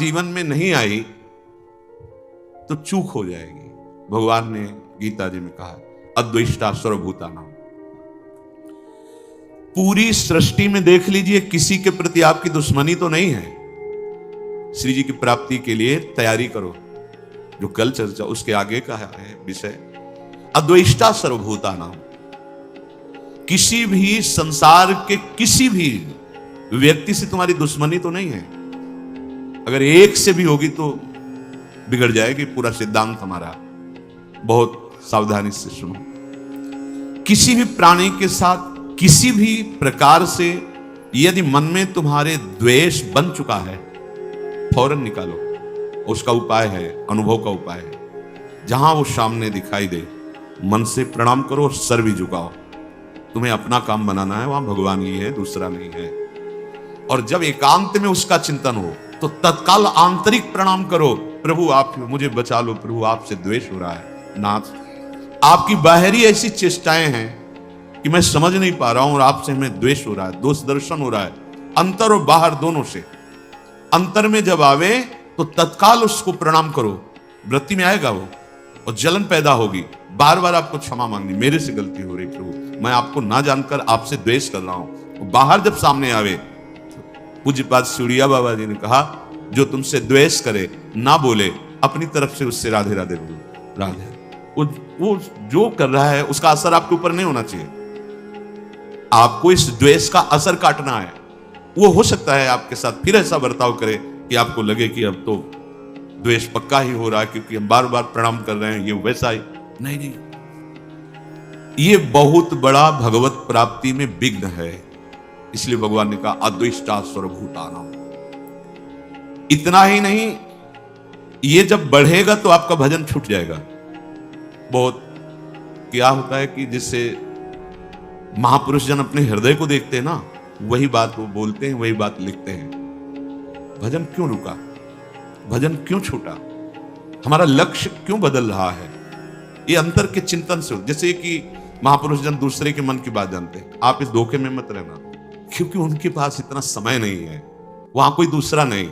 जीवन में नहीं आई तो चूक हो जाएगी। भगवान ने गीता जी में कहा अद्वेष्टा सर्वभूतानां। पूरी सृष्टि में देख लीजिए, किसी के प्रति आपकी दुश्मनी तो नहीं है। श्री जी की प्राप्ति के लिए तैयारी करो। जो कल चर्चा उसके आगे का है विषय अद्वेष्टा सर्वभूतानां। किसी भी संसार के किसी भी व्यक्ति से तुम्हारी दुश्मनी तो नहीं है। अगर एक से भी होगी तो बिगड़ जाएगी पूरा सिद्धांत हमारा। बहुत सावधानी से सुनो। किसी भी प्राणी के साथ किसी भी प्रकार से यदि मन में तुम्हारे द्वेष बन चुका है, फौरन निकालो। उसका उपाय है, अनुभव का उपाय है। जहां वो सामने दिखाई दे मन से प्रणाम करो और सर भी झुकाओ। तुम्हें अपना काम बनाना है, वहां भगवान ही है, दूसरा नहीं है। और जब एकांत में उसका चिंतन हो तो तत्काल आंतरिक प्रणाम करो, प्रभु आप मुझे बचा लो, प्रभु आपसे द्वेष हो रहा है। नाथ, आपकी बाहरी ऐसी चेष्टाएं हैं कि मैं समझ नहीं पा रहा हूं और आपसे हमें द्वेष हो रहा है, दोष दर्शन हो रहा है, अंतर और बाहर दोनों से। अंतर में जब आवे तो तत्काल उसको प्रणाम करो, वृत्ति में आएगा वो और जलन पैदा होगी। बार बार आपको क्षमा मांगनी, मेरे से गलती हो रही प्रभु, मैं आपको ना जानकर आपसे द्वेष कर रहा हूं। बाहर जब सामने आवे, पूज्यपाद सूरिया बाबा जी ने कहा जो तुमसे द्वेष करे ना बोले, अपनी तरफ से उससे राधे राधे बोलो। राधे वो जो कर रहा है उसका असर आपके ऊपर नहीं होना चाहिए। आपको इस द्वेष का असर काटना है। वो हो सकता है आपके साथ फिर ऐसा बर्ताव करे कि आपको लगे कि अब तो द्वेष पक्का ही हो रहा है क्योंकि हम बार बार प्रणाम कर रहे हैं, ये वैसा ही नहीं। ये बहुत बड़ा भगवत प्राप्ति में विघ्न है। इसलिए भगवान ने कहा अद्वेष्टा सर्वभूतानां। इतना ही नहीं, ये जब बढ़ेगा तो आपका भजन छूट जाएगा। बहुत क्या होता है कि जिससे महापुरुष जन अपने हृदय को देखते हैं ना, वही बात वो बोलते हैं, वही बात लिखते हैं। भजन क्यों रुका, भजन क्यों छूटा, हमारा लक्ष्य क्यों बदल रहा है, ये अंतर के चिंतन से। जैसे कि महापुरुष जन दूसरे के मन की बात जानते हैं, आप इस धोखे में मत रहना, क्योंकि उनके पास इतना समय नहीं है, वहां कोई दूसरा नहीं।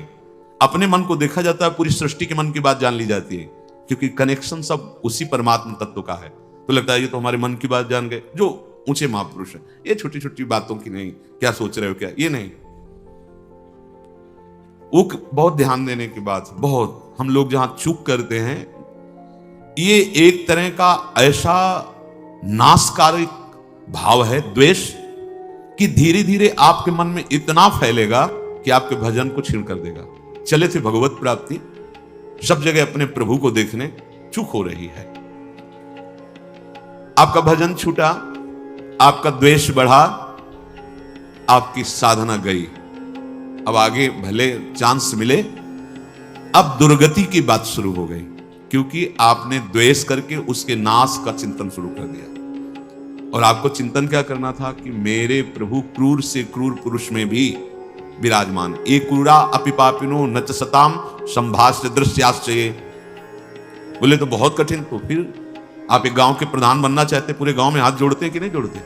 अपने मन को देखा जाता है, पूरी सृष्टि के मन की बात जान ली जाती है, क्योंकि कनेक्शन सब उसी परमात्मा तत्व का है। तो लगता है ये तो हमारे मन की बात जान गए, जो ऊंचे महापुरुष है। ये छोटी छोटी बातों की नहीं, क्या सोच रहे हो क्या, ये नहीं। वो बहुत ध्यान देने की बात, बहुत हम लोग जहां चूक करते हैं, ये एक तरह का ऐसा नाशकारी भाव है द्वेष कि धीरे धीरे आपके मन में इतना फैलेगा कि आपके भजन को छीन कर देगा। चले थे भगवत प्राप्ति, सब जगह अपने प्रभु को देखने, चूक हो रही है। आपका भजन छूटा, आपका द्वेष बढ़ा, आपकी साधना गई। अब आगे भले चांस मिले, अब दुर्गति की बात शुरू हो गई, क्योंकि आपने द्वेष करके उसके नाश का चिंतन शुरू कर दिया। और आपको चिंतन क्या करना था कि मेरे प्रभु क्रूर से क्रूर पुरुष में भी विराजमान, एक क्रूरा अपि पापिनो न च सताम संभाष्य दृश्याश्चये। बोले तो बहुत कठिन। तो फिर आप एक गांव के प्रधान बनना चाहते, पूरे गांव में हाथ जोड़ते हैं कि नहीं जोड़ते?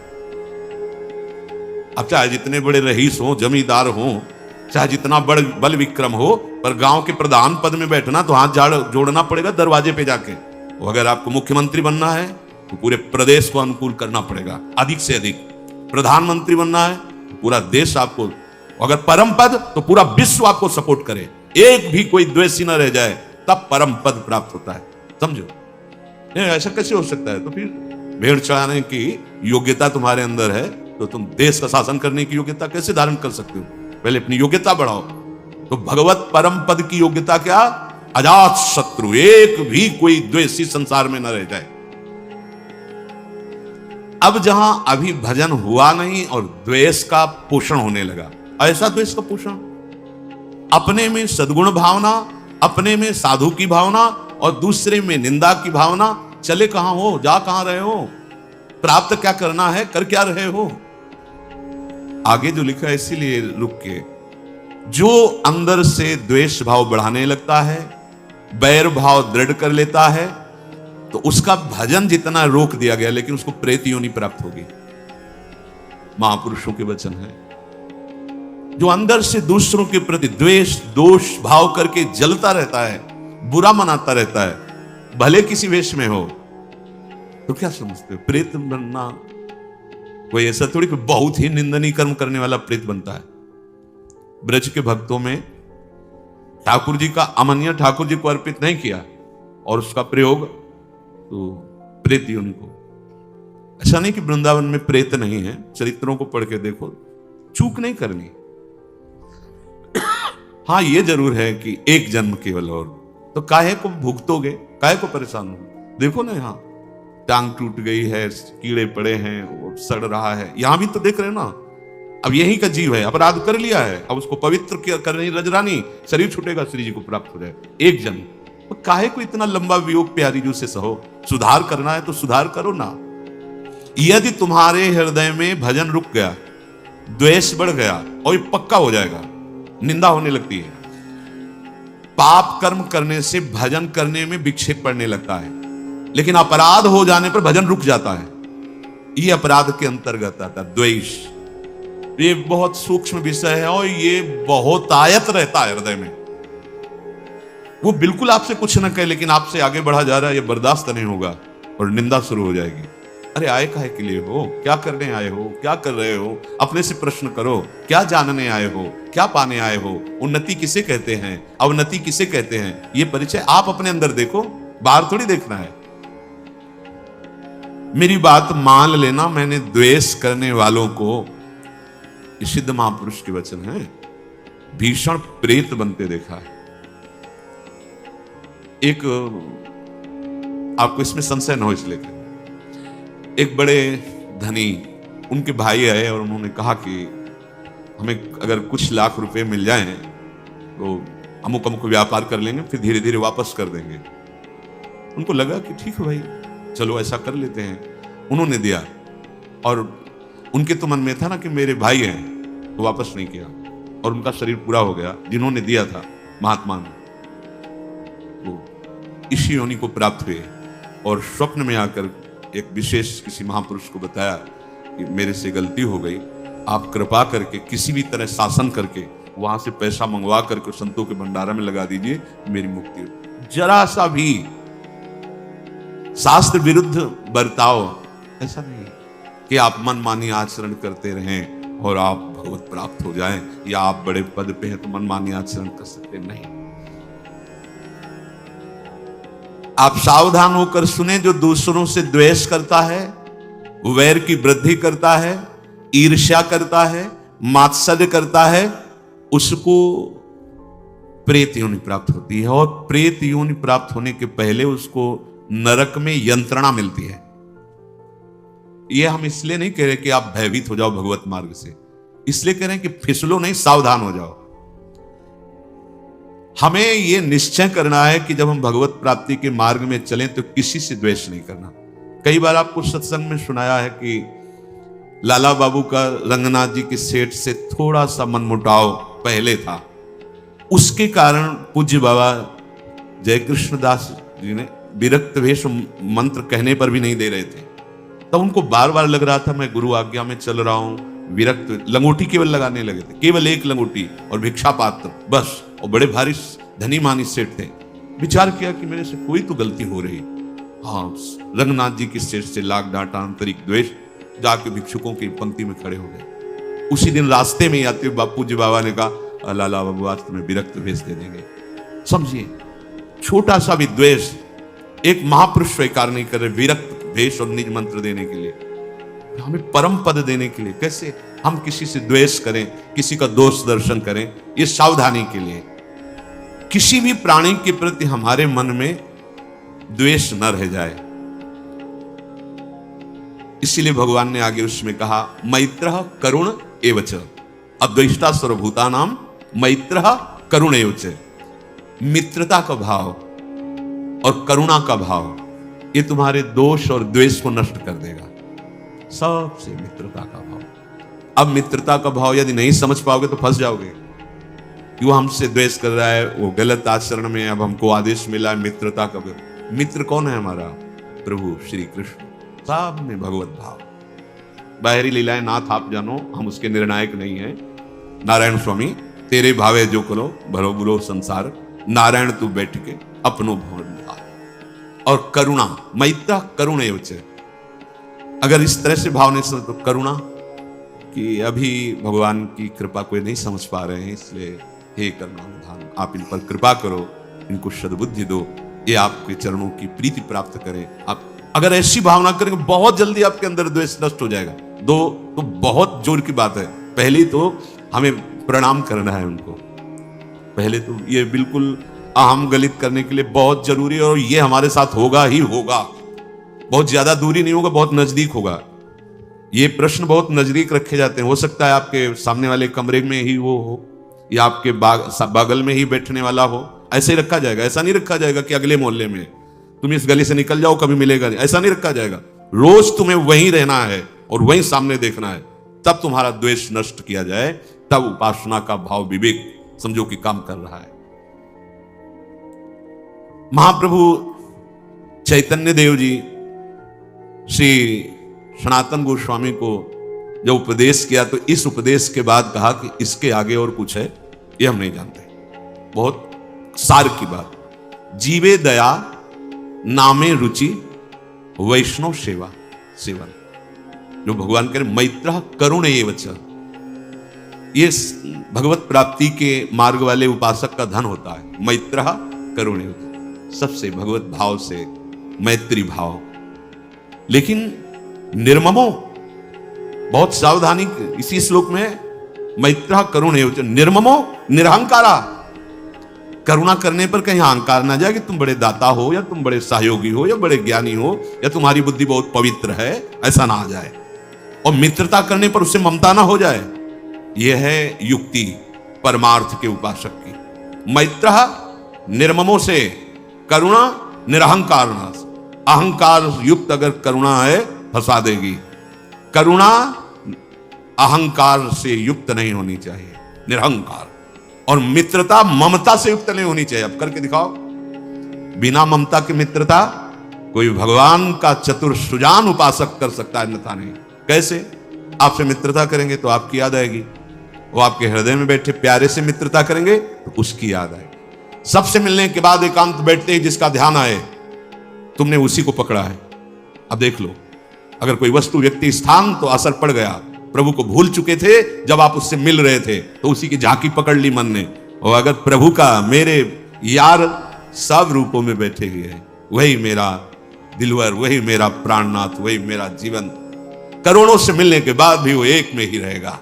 अब चाहे जितने बड़े रईस हो, जमींदार हो, चाहे जितना बड़ बल विक्रम हो, पर गांव के प्रधान पद में बैठना तो हाथ जोड़ना पड़ेगा दरवाजे पे जाके। अगर आपको मुख्यमंत्री बनना है तो पूरे प्रदेश को अनुकूल करना पड़ेगा, अधिक से अधिक। प्रधानमंत्री बनना है तो पूरा देश आपको, अगर परम पद तो पूरा विश्व आपको सपोर्ट करे, एक भी कोई द्वेषी न रह जाए, तब परम पद प्राप्त होता है। समझो, ऐसा कैसे हो सकता है? तो फिर भेड़ चढ़ाने की योग्यता तुम्हारे अंदर है तो तुम देश का शासन करने की योग्यता कैसे धारण कर सकते हो? पहले अपनी योग्यता बढ़ाओ। तो भगवत परम पद की योग्यता क्या? अजात शत्रु, एक भी कोई द्वेषी संसार में न रह जाए। अब जहां अभी भजन हुआ नहीं और द्वेष का पोषण होने लगा, ऐसा द्वेष का पोषण, अपने में सद्गुण भावना, अपने में साधु की भावना और दूसरे में निंदा की भावना, चले कहां हो, जा कहां रहे हो, प्राप्त क्या करना है, कर क्या रहे हो? आगे जो लिखा है इसीलिए रुक के, जो अंदर से द्वेष भाव बढ़ाने लगता है, बैर भाव दृढ़ कर लेता है, तो उसका भजन जितना रोक दिया गया, लेकिन उसको प्रेत योनि प्राप्त होगी। महापुरुषों के वचन है। जो अंदर से दूसरों के प्रति द्वेष दोष भाव करके जलता रहता है, बुरा मनाता रहता है, भले किसी वेश में हो, तो क्या समझते हो प्रेत बनना कोई ऐसा थोड़ी कि बहुत ही निंदनीय कर्म करने वाला प्रेत बनता है। ब्रज के भक्तों में ठाकुर जी का अमन्य ठाकुर जी को अर्पित नहीं किया और उसका प्रयोग तो प्रेत ही उनको। ऐसा नहीं कि वृंदावन में प्रेत नहीं है, चरित्रों को पढ़ के देखो, चूक नहीं करनी। हाँ ये जरूर है कि एक जन्म केवल, और तो काहे को भुगतोगे, काहे को परेशान हो। देखो ना यहाँ टांग टूट गई है, कीड़े पड़े हैं, वो सड़ रहा है, यहां भी तो देख रहे हो ना। अब यही का जीव है, अपराध कर लिया है, अब उसको पवित्र करनी रजरानी, शरीर छूटेगा, श्री जी को प्राप्त हो जाए एक जन्म। तो काहे को इतना लंबा वियोग प्यारी जी से सहो। सुधार करना है तो सुधार करो ना। यदि तुम्हारे हृदय में भजन रुक गया, द्वेष बढ़ गया, और ये पक्का हो जाएगा, निंदा होने लगती है। पाप कर्म करने से भजन करने में विक्षेप पड़ने लगता है, लेकिन अपराध हो जाने पर भजन रुक जाता है। ये अपराध के अंतर्गत आता है द्वेष। ये बहुत सूक्ष्म विषय है और ये बहुत आयत रहता है हृदय में। वो बिल्कुल आपसे कुछ न कहे, लेकिन आपसे आगे बढ़ा जा रहा है, ये बर्दाश्त नहीं होगा और निंदा शुरू हो जाएगी। अरे आए काहे के लिए हो, क्या करने आए हो, क्या कर रहे हो, अपने से प्रश्न करो, क्या जानने आए हो, क्या पाने आए हो, उन्नति किसे कहते हैं, अवनति किसे कहते हैं, ये परिचय आप अपने अंदर देखो, बाहर थोड़ी देखना है। मेरी बात मान लेना, मैंने द्वेष करने वालों को, सिद्ध महापुरुष के वचन है, भीषण प्रेत बनते देखा है। एक आपको इसमें संशय न हो इसलिए, एक बड़े धनी उनके भाई आए और उन्होंने कहा कि हमें अगर कुछ लाख रुपए मिल जाएं तो अमुक अमुक व्यापार कर लेंगे, फिर धीरे धीरे वापस कर देंगे। उनको लगा कि ठीक है भाई, चलो ऐसा कर लेते हैं। उन्होंने दिया और उनके तो मन में था ना कि मेरे भाई हैं, तो वापस नहीं किया और उनका शरीर पूरा हो गया। जिन्होंने दिया था महात्मा ने, वो इसी योनि को प्राप्त हुए और स्वप्न में आकर एक विशेष किसी महापुरुष को बताया कि मेरे से गलती हो गई, आप कृपा करके किसी भी तरह शासन करके वहां से पैसा मंगवा करके संतों के भंडारा में लगा दीजिए, मेरी मुक्ति हो। जरा सा भी शास्त्र विरुद्ध बर्ताव ऐसा नहीं कि आप मनमानी आचरण करते रहें और आप भगवत प्राप्त हो जाएं, या आप बड़े पद पे हैं तो मनमानी आचरण कर सकते नहीं। आप सावधान होकर सुने, जो दूसरों से द्वेष करता है, वैर की वृद्धि करता है, ईर्ष्या करता है, मात्सर्य करता है, उसको प्रेत योनि प्राप्त होती है। और प्रेत योनि प्राप्त होने के पहले उसको नरक में यंत्रणा मिलती है। ये हम इसलिए नहीं कह रहे कि आप भयभीत हो जाओ भगवत मार्ग से, इसलिए कह रहे हैं कि फिसलो नहीं, सावधान हो जाओ। हमें यह निश्चय करना है कि जब हम भगवत प्राप्ति के मार्ग में चलें तो किसी से द्वेष नहीं करना। कई बार आपको सत्संग में सुनाया है कि लाला बाबू का रंगनाथ जी के सेठ से थोड़ा सा मनमुटाव पहले था, उसके कारण पूज्य बाबा जय कृष्ण दास जी ने विरक्त वेश मंत्र कहने पर भी नहीं दे रहे थे। तब उनको बार बार लग रहा था मैं गुरु आज्ञा में चल रहा हूं, विरक्त लंगोटी केवल लगाने लगे थे, केवल एक लंगोटी और भिक्षा पात्र बस। और बड़े भारी धनी मानी सेठ थे। विचार किया कि मेरे से कोई तो गलती हो रही। हाँ, रंगनाथ जी की सेठ से लाख डांटा, आंतरिक द्वेष, जाके भिक्षुकों की पंक्ति में खड़े हो गए। उसी दिन रास्ते में आते हुए बापू जी बाबा ने कहा लाला बाबू आज तुम्हें विरक्त भेष दे देंगे। समझिए, छोटा सा भी द्वेष एक महापुरुष स्वीकार नहीं कर रहे, विरक्त भेष और निज मंत्र देने के लिए, हमें परम पद देने के लिए। कैसे हम किसी से द्वेष करें, किसी का दोष दर्शन करें, ये सावधानी के लिए। किसी भी प्राणी के प्रति हमारे मन में द्वेष न रह जाए। इसीलिए भगवान ने आगे उसमें कहा मैत्रः करुण एवच, अद्वेष्टा सर्वभूतानां मैत्रः करुण एवच। मित्रता का भाव और करुणा का भाव ये तुम्हारे दोष और द्वेष को नष्ट कर देगा। सबसे मित्रता का भाव। अब मित्रता का भाव यदि नहीं समझ पाओगे तो फंस जाओगे। कि वो हमसे द्वेष कर रहा है, वो गलत आचरण में, अब हमको आदेश मिला है मित्रता का। मित्र कौन है हमारा? प्रभु श्री कृष्ण। सब में भगवत भाव। बाहरी लीलाएं नाथ आप जानो, हम उसके निर्णायक नहीं हैं, नारायण स्वामी तेरे भावे जो करो भरो बुलो संसार, नारायण तू बैठ के अपनो भवन धार। और करुणा, मैत्र करुणे उच्च, अगर इस तरह से भावने से तो करुणा कि अभी भगवान की कृपा कोई नहीं समझ पा रहे हैं, इसलिए हे करुणानिधान आप इन पर कृपा करो, इनको सद्बुद्धि दो, ये आपके चरणों की प्रीति प्राप्त करें। आप अगर ऐसी भावना करेंगे बहुत जल्दी आपके अंदर द्वेष नष्ट हो जाएगा। दो तो बहुत जोर की बात है, पहली तो हमें प्रणाम करना है उनको, पहले तो ये बिल्कुल अहम गलित करने के लिए बहुत जरूरी है, और ये हमारे साथ होगा ही होगा, बहुत ज्यादा दूरी नहीं होगा, बहुत नजदीक होगा। ये प्रश्न बहुत नजदीक रखे जाते हैं, हो सकता है आपके सामने वाले कमरे में ही वो हो या आपके बगल में ही बैठने वाला हो, ऐसे ही रखा जाएगा। ऐसा नहीं रखा जाएगा कि अगले मोहल्ले में, तुम इस गली से निकल जाओ कभी मिलेगा नहीं, ऐसा नहीं रखा जाएगा। रोज तुम्हें वहीं रहना है और वहीं सामने देखना है, तब तुम्हारा द्वेष नष्ट किया जाए, तब उपासना का भाव विवेक समझो कि काम कर रहा है। महाप्रभु चैतन्य देव जी श्री सनातन गोस्वामी को जब उपदेश किया तो इस उपदेश के बाद कहा कि इसके आगे और कुछ है ये हम नहीं जानते। बहुत सार की बात, जीवे दया नामे रुचि वैष्णव सेवा सेवन, जो भगवान कह रहे मैत्र करुण ये वचन, ये भगवत प्राप्ति के मार्ग वाले उपासक का धन होता है। मैत्र करुण, सबसे भगवत भाव से मैत्री भाव। लेकिन निर्ममो, बहुत सावधानी, इसी श्लोक में मैत्र करुण निर्ममो निरहंकारा, करुणा करने पर कहीं अहंकार ना जाए कि तुम बड़े दाता हो या तुम बड़े सहयोगी हो या बड़े ज्ञानी हो या तुम्हारी बुद्धि बहुत पवित्र है, ऐसा ना आ जाए। और मित्रता करने पर उससे ममता ना हो जाए, यह है युक्ति परमार्थ के उपासक की। मैत्र निर्ममों से, करुणा निरहंकार, अहंकार युक्त अगर करुणा है फंसा देगी। करुणा अहंकार से युक्त नहीं होनी चाहिए, निरहंकार। और मित्रता ममता से युक्त नहीं होनी चाहिए। अब करके दिखाओ, बिना ममता की मित्रता कोई भगवान का चतुर सुजान उपासक कर सकता है, अन्यथा नहीं। कैसे? आपसे मित्रता करेंगे तो आपकी याद आएगी, वो आपके हृदय में बैठे प्यारे से मित्रता करेंगे तो उसकी याद आएगी। सबसे मिलने के बाद एकांत बैठते ही जिसका ध्यान आए, तुमने उसी को पकड़ा है। अब देख लो, अगर कोई वस्तु व्यक्ति स्थान तो असर पड़ गया, प्रभु को भूल चुके थे जब आप उससे मिल रहे थे तो उसी की झांकी पकड़ ली मन ने। और अगर प्रभु का मेरे यार सब रूपों में बैठे हुए हैं, वही मेरा दिलवर, वही मेरा प्राणनाथ, वही मेरा जीवन, करोड़ों से मिलने के बाद भी वो एक में ही रहेगा।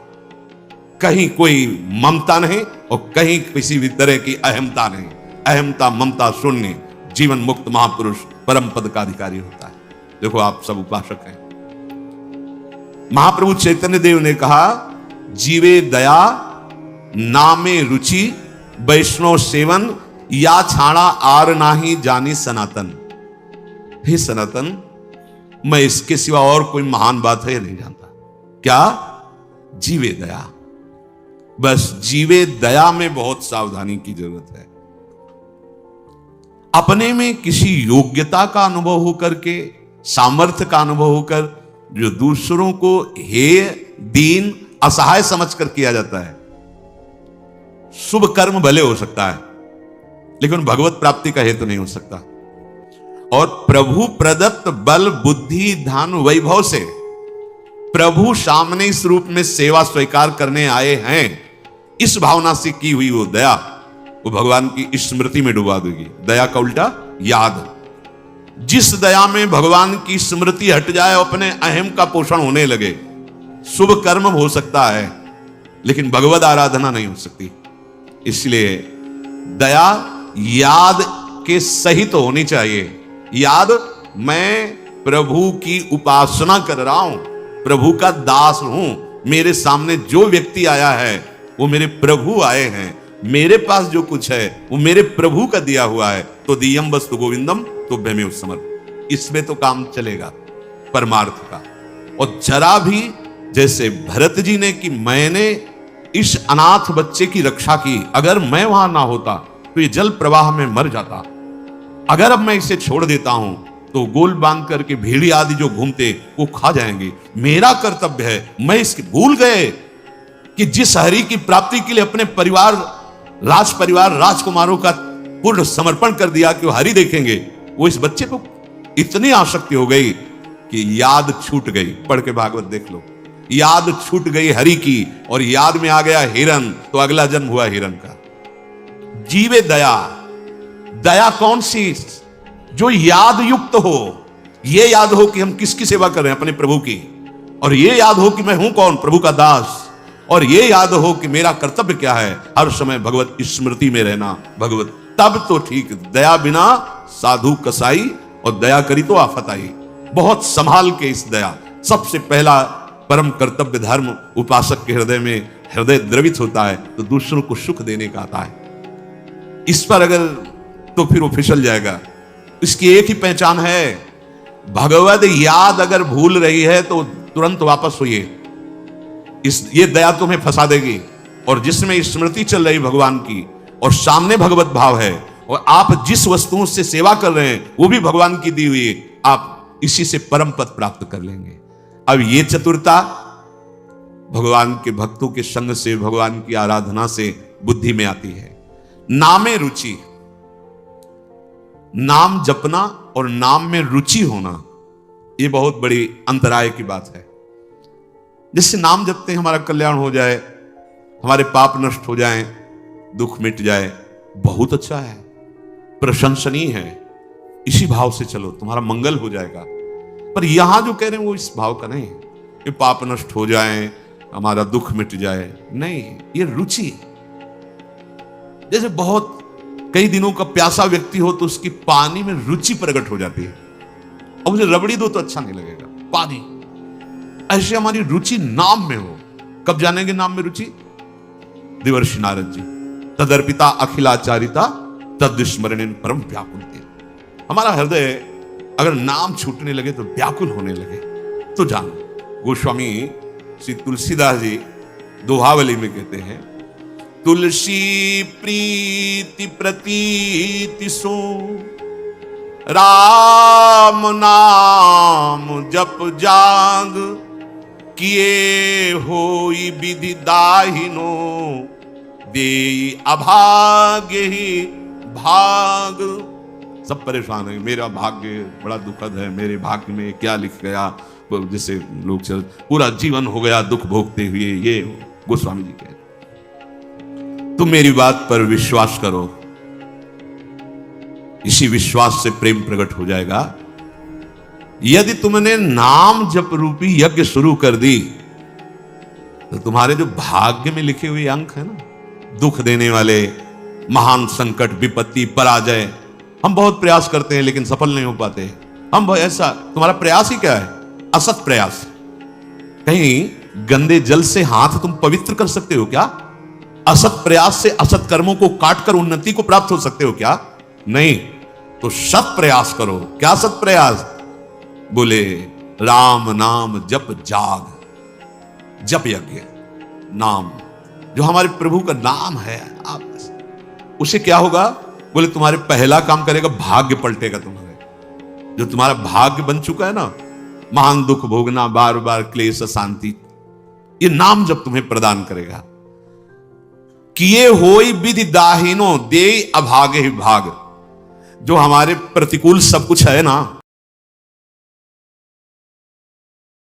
कहीं कोई ममता नहीं और कहीं किसी भी तरह की अहमता नहीं। अहमता ममता शून्य जीवन मुक्त महापुरुष परम पद का अधिकारी होता है। देखो आप सब उपासक हैं। महाप्रभु चैतन्य देव ने कहा, जीवे दया नामे रुचि वैष्णव सेवन, या छाड़ा आर नाही जानी सनातन। हे सनातन, मैं इसके सिवा और कोई महान बात है नहीं जानता। क्या? जीवे दया। बस जीवे दया में बहुत सावधानी की जरूरत है। अपने में किसी योग्यता का अनुभव होकर के, सामर्थ्य का अनुभव होकर जो दूसरों को हेय, दीन, असहाय समझकर किया जाता है, शुभ कर्म भले हो सकता है लेकिन भगवत प्राप्ति का हेतु नहीं हो सकता। और प्रभु प्रदत्त बल, बुद्धि, धन, वैभव से प्रभु सामने इस रूप में सेवा स्वीकार करने आए हैं, इस भावना से की हुई वो दया, वो भगवान की स्मृति में डुबा देगी। दया का उल्टा याद। जिस दया में भगवान की स्मृति हट जाए, अपने अहम का पोषण होने लगे, शुभ कर्म हो सकता है लेकिन भगवत आराधना नहीं हो सकती। इसलिए दया याद के सहित तो होनी चाहिए। याद, मैं प्रभु की उपासना कर रहा हूं, प्रभु का दास हूं, मेरे सामने जो व्यक्ति आया है वो मेरे प्रभु आए हैं, मेरे पास जो कुछ है वो मेरे प्रभु का दिया हुआ है, तो दियम वस्तु गोविंदम तो भ्यमे समर्थ। इसमें तो काम चलेगा परमार्थ का। और जरा भी जैसे भरत जी ने कि मैंने इस अनाथ बच्चे की रक्षा की, अगर मैं वहां ना होता तो ये जल प्रवाह में मर जाता, अगर अब मैं इसे छोड़ देता हूं तो गोल बांध करके भेड़ी आदि जो घूमते वो खा जाएंगे, मेरा कर्तव्य है। मैं इसके भूल गए कि कि जिस हरि की प्राप्ति के लिए अपने परिवार, राज परिवार, राजकुमारों का पूर्ण समर्पण कर दिया कि वो हरि देखेंगे, वो इस बच्चे को इतनी आसक्ति हो गई कि याद छूट गई। पढ़ के भागवत देख लो, याद छूट गई हरि की और याद में आ गया हिरन, तो अगला जन्म हुआ हिरन का। जीवे दया, दया कौन सी? जो याद युक्त हो, ये याद हो कि हम किसकी सेवा कर रहे हैं, अपने प्रभु की, और ये याद हो कि मैं हूं कौन, प्रभु का दास, और ये याद हो कि मेरा कर्तव्य क्या है, हर समय भगवत स्मृति में रहना, भगवत, तब तो ठीक। दया बिना साधु कसाई, और दया करी तो आफत आई। बहुत संभाल के इस दया, सबसे पहला परम कर्तव्य धर्म उपासक के हृदय में हृदय द्रवित होता है तो दूसरों को सुख देने का आता है। इस पर अगर तो फिर वो फिसल जाएगा। इसकी एक ही पहचान है, भगवद याद अगर भूल रही है तो तुरंत वापस होइए, ये दया तुम्हें फंसा देगी। और जिसमें स्मृति चल रही भगवान की और सामने भगवत भाव है, और आप जिस वस्तुओं से सेवा कर रहे हैं वो भी भगवान की दी हुई, आप इसी से परम पद प्राप्त कर लेंगे। अब ये चतुरता भगवान के भक्तों के संग से, भगवान की आराधना से बुद्धि में आती है। नामे रुचि, नाम जपना और नाम में रुचि होना, यह बहुत बड़ी अंतराय की बात है। जिससे नाम जपते हैं हमारा कल्याण हो जाए, हमारे पाप नष्ट हो जाएं, दुख मिट जाए, बहुत अच्छा है, प्रशंसनीय है। इसी भाव से चलो, तुम्हारा मंगल हो जाएगा। पर यहां जो कह रहे हैं वो इस भाव का नहीं है कि पाप नष्ट हो जाए, हमारा दुख मिट जाए, नहीं, ये रुचि। जैसे बहुत कई दिनों का प्यासा व्यक्ति हो तो उसकी पानी में रुचि प्रकट हो जाती है, और मुझे रबड़ी दो तो अच्छा नहीं लगेगा, पानी। ऐसे हमारी रुचि नाम में हो। कब जानेंगे नाम में रुचि? देवर्षि नारद जी, तदर्पिता अखिलाचारिता तद्विस्मरणेन परम व्याकुलते। हमारा हृदय अगर नाम छूटने लगे तो व्याकुल होने लगे तो जानो। गोस्वामी श्री तुलसीदास जी दोहावली में कहते हैं, तुलसी प्रीति प्रतीति सो राम नाम जप जाग, किए होई विधि दाहिनो देई अभाग्य ही भाग। सब परेशान है, मेरा भाग्य बड़ा दुखद है, मेरे भाग्य में क्या लिख गया, जैसे लोग चल पूरा जीवन हो गया दुख भोगते हुए। ये गोस्वामी जी कहते, तुम मेरी बात पर विश्वास करो, इसी विश्वास से प्रेम प्रकट हो जाएगा। यदि तुमने नाम जप रूपी यज्ञ शुरू कर दी तो तुम्हारे जो भाग्य में लिखे हुए अंक है ना, दुख देने वाले, महान संकट, विपत्ति, पराजय, हम बहुत प्रयास करते हैं लेकिन सफल नहीं हो पाते। हम ऐसा, तुम्हारा प्रयास ही क्या है? असत प्रयास। कहीं गंदे जल से हाथ तुम पवित्र कर सकते हो क्या? असत प्रयास से असत कर्मों को काटकर उन्नति को प्राप्त हो सकते हो क्या? नहीं। तो सत प्रयास करो। क्या सत प्रयास? बोले राम नाम जप जाग, जप यज्ञ, नाम जो हमारे प्रभु का नाम है, आप उसे क्या होगा? बोले तुम्हारे पहला काम करेगा, भाग्य पलटेगा तुम्हारे। जो तुम्हारा भाग्य बन चुका है ना, महान दुख भोगना, बार बार क्लेश, अशांति, ये नाम जब तुम्हें प्रदान करेगा। किए होई विधि दाहिनो दे अभागे ही भाग। जो हमारे प्रतिकूल सब कुछ है ना,